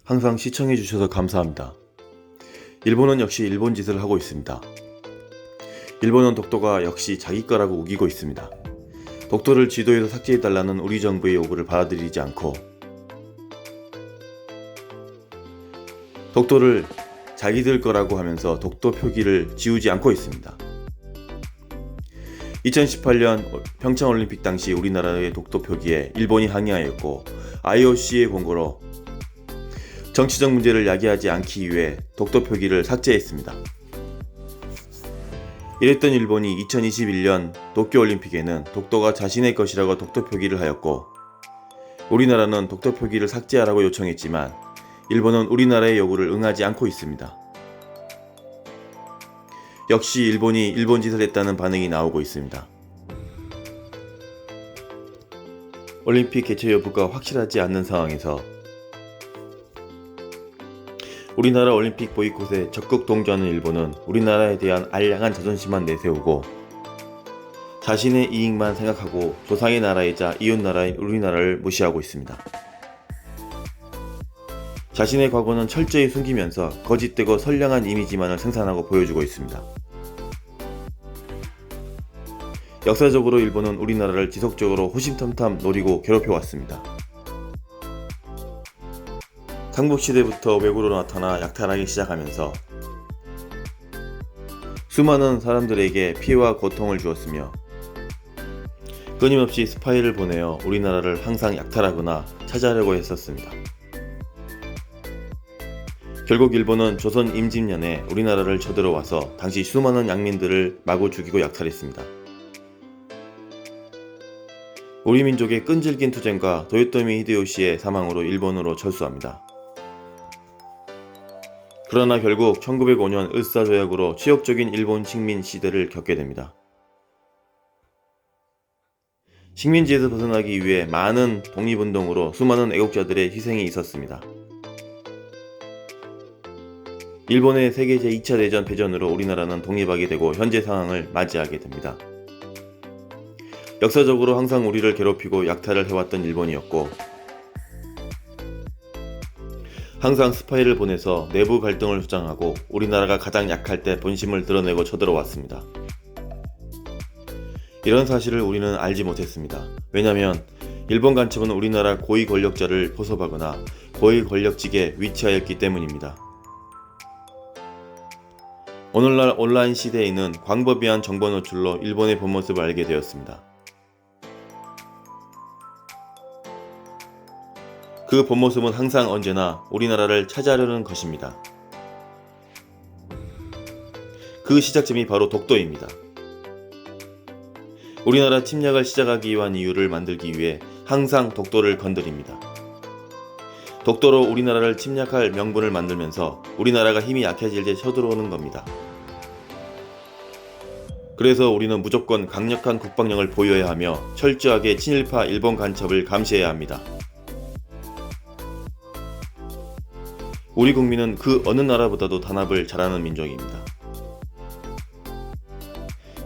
항상 시청해주셔서 감사합니다. 일본은 역시 일본 짓을 하고 있습니다. 일본은 독도가 역시 자기 거라고 우기고 있습니다. 독도를 지도에서 삭제해달라는 우리 정부의 요구를 받아들이지 않고 독도를 자기들 거라고 하면서 독도 표기를 지우지 않고 있습니다. 2018년 평창올림픽 당시 우리나라의 독도 표기에 일본이 항의하였고 IOC의 권고로 정치적 문제를 야기하지 않기 위해 독도 표기를 삭제했습니다. 이랬던 일본이 2021년 도쿄올림픽에는 독도가 자신의 것이라고 독도 표기를 하였고 우리나라는 독도 표기를 삭제하라고 요청했지만 일본은 우리나라의 요구를 응하지 않고 있습니다. 역시 일본이 일본 짓을 했다는 반응이 나오고 있습니다. 올림픽 개최 여부가 확실하지 않는 상황에서 우리나라 올림픽 보이콧에 적극 동조하는 일본은 우리나라에 대한 알량한 자존심만 내세우고 자신의 이익만 생각하고 조상의 나라이자 이웃나라인 우리나라를 무시하고 있습니다. 자신의 과거는 철저히 숨기면서 거짓되고 선량한 이미지만을 생산하고 보여주고 있습니다. 역사적으로 일본은 우리나라를 지속적으로 호심탐탐 노리고 괴롭혀왔습니다. 삼국시대부터 왜구로 나타나 약탈하기 시작하면서 수많은 사람들에게 피해와 고통을 주었으며 끊임없이 스파이를 보내어 우리나라를 항상 약탈하거나 차지하려고 했었습니다. 결국 일본은 조선 임진년에 우리나라를 쳐들어와서 당시 수많은 양민들을 마구 죽이고 약탈했습니다. 우리 민족의 끈질긴 투쟁과 도요토미 히데요시의 사망으로 일본으로 철수합니다. 그러나 결국 1905년 을사조약으로 치욕적인 일본 식민 시대를 겪게 됩니다. 식민지에서 벗어나기 위해 많은 독립운동으로 수많은 애국자들의 희생이 있었습니다. 일본의 세계 제2차 대전 패전으로 우리나라는 독립하게 되고 현재 상황을 맞이하게 됩니다. 역사적으로 항상 우리를 괴롭히고 약탈을 해왔던 일본이었고 항상 스파이를 보내서 내부 갈등을 조장하고 우리나라가 가장 약할 때 본심을 드러내고 쳐들어왔습니다. 이런 사실을 우리는 알지 못했습니다. 왜냐하면 일본 간첩은 우리나라 고위 권력자를 포섭하거나 고위 권력직에 위치하였기 때문입니다. 오늘날 온라인 시대에는 광범위한 정보 노출로 일본의 본 모습을 알게 되었습니다. 그 본 모습은 항상 언제나 우리나라를 차지하려는 것입니다. 그 시작점이 바로 독도입니다. 우리나라 침략을 시작하기 위한 이유를 만들기 위해 항상 독도를 건드립니다. 독도로 우리나라를 침략할 명분을 만들면서 우리나라가 힘이 약해질 때 쳐들어오는 겁니다. 그래서 우리는 무조건 강력한 국방력을 보여야 하며 철저하게 친일파 일본 간첩을 감시해야 합니다. 우리 국민은 그 어느 나라보다도 단합을 잘하는 민족입니다.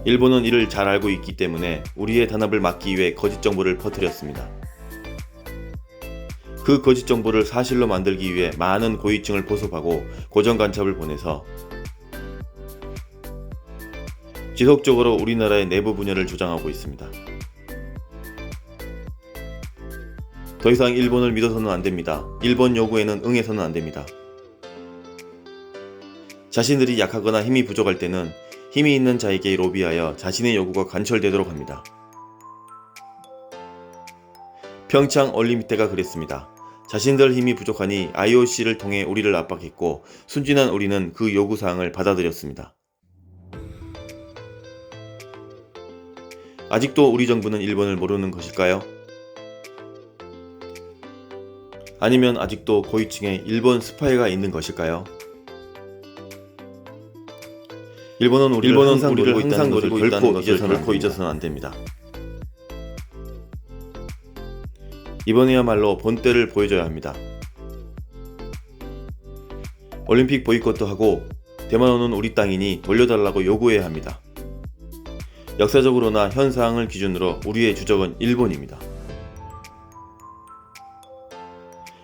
일본은 이를 잘 알고 있기 때문에 우리의 단합을 막기 위해 거짓 정보를 퍼뜨렸습니다. 그 거짓 정보를 사실로 만들기 위해 많은 고위층을 포섭하고 고정 간첩을 보내서 지속적으로 우리나라의 내부 분열을 조장하고 있습니다. 더 이상 일본을 믿어서는 안됩니다. 일본 요구에는 응해서는 안됩니다. 자신들이 약하거나 힘이 부족할 때는 힘이 있는 자에게 로비하여 자신의 요구가 관철되도록 합니다. 평창 올림픽 때가 그랬습니다. 자신들 힘이 부족하니 IOC를 통해 우리를 압박했고 순진한 우리는 그 요구사항을 받아들였습니다. 아직도 우리 정부는 일본을 모르는 것일까요? 아니면 아직도 고위층에 일본 스파이가 있는 것일까요? 일본은 우리를 항상 노리고 있다는 것을 결코 잊어서는 안됩니다. 이번에야말로 본때를 보여줘야 합니다. 올림픽 보이콧도 하고 대만호는 우리 땅이니 돌려달라고 요구해야 합니다. 역사적으로나 현 상황을 기준으로 우리의 주적은 일본입니다.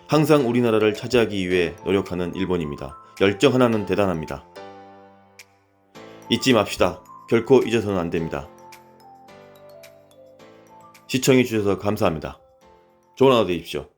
항상 우리나라를 차지하기 위해 노력하는 일본입니다. 열정 하나는 대단합니다. 잊지 맙시다. 결코 잊어서는 안 됩니다. 시청해주셔서 감사합니다. 좋은 하루 되십시오.